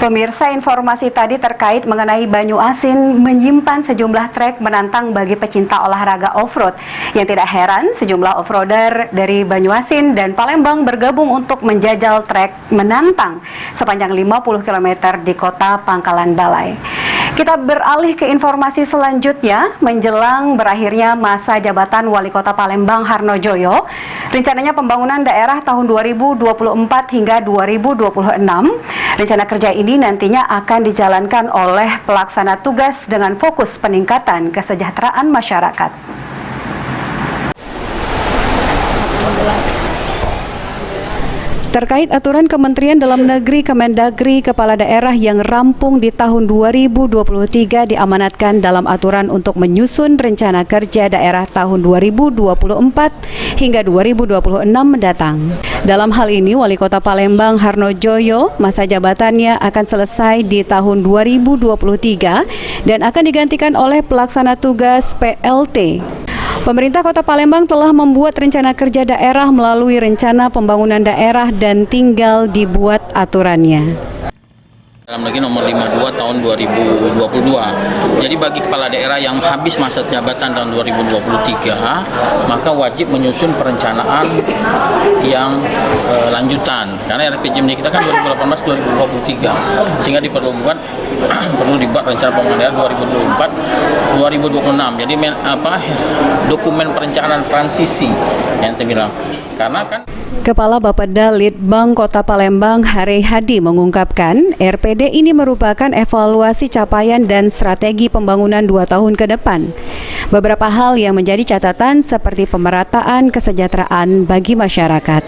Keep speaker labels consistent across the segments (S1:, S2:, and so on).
S1: Pemirsa, informasi tadi terkait mengenai Banyuasin menyimpan sejumlah trek menantang bagi pecinta olahraga off-road. Yang tidak heran, sejumlah off-roader dari Banyuasin dan Palembang bergabung untuk menjajal trek menantang sepanjang 50 km di kota Pangkalan Balai. Kita beralih ke informasi selanjutnya. Menjelang berakhirnya masa jabatan Wali Kota Palembang Harnojoyo, rencananya pembangunan daerah tahun 2024 hingga 2026. Rencana kerja ini nantinya akan dijalankan oleh pelaksana tugas dengan fokus peningkatan kesejahteraan masyarakat. Terkait aturan Kementerian Dalam Negeri Kemendagri, kepala daerah yang rampung di tahun 2023 diamanatkan dalam aturan untuk menyusun rencana kerja daerah tahun 2024 hingga 2026 mendatang. Dalam hal ini, Wali Kota Palembang Harnojoyo masa jabatannya akan selesai di tahun 2023 dan akan digantikan oleh pelaksana tugas PLT. Pemerintah Kota Palembang telah membuat rencana kerja daerah melalui rencana pembangunan daerah dan tinggal dibuat aturannya.
S2: Dalam negeri nomor 52 tahun 2022. Jadi bagi kepala daerah yang habis masa jabatan tahun 2023, maka wajib menyusun perencanaan yang lanjutan. Karena RPJMD kita kan 2018-2023, sehingga perlu dibuat rencana pembangunan daerah 2024-2026. Jadi dokumen perencanaan transisi yang terbilang. Karena kan
S1: Kepala Bapeda Litbang Kota Palembang Hari Hadi mengungkapkan RPD ini merupakan evaluasi capaian dan strategi pembangunan 2 tahun ke depan. Beberapa hal yang menjadi catatan seperti pemerataan kesejahteraan bagi masyarakat.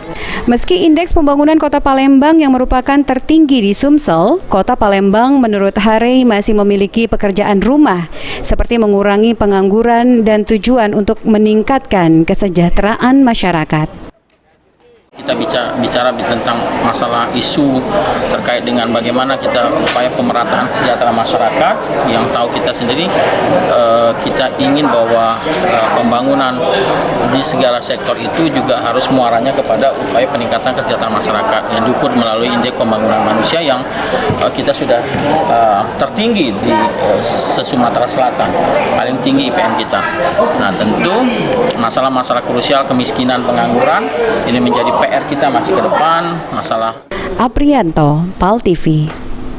S1: Meski indeks pembangunan Kota Palembang yang merupakan tertinggi di Sumsel, Kota Palembang menurut Hari masih memiliki pekerjaan rumah seperti mengurangi pengangguran dan tujuan untuk meningkatkan kesejahteraan masyarakat.
S2: Kita bicara tentang masalah isu terkait dengan bagaimana kita upaya pemerataan kesejahteraan masyarakat. Yang tahu kita sendiri, kita ingin bahwa pembangunan di segala sektor itu juga harus muaranya kepada upaya peningkatan kesejahteraan masyarakat yang diukur melalui indeks pembangunan manusia yang kita sudah tertinggi di se-Sumatera Selatan, paling tinggi IPM kita. Nah, tentu masalah-masalah krusial kemiskinan, pengangguran ini menjadi PR kita masih ke depan. Masalah
S1: Aprianto, PAL TV.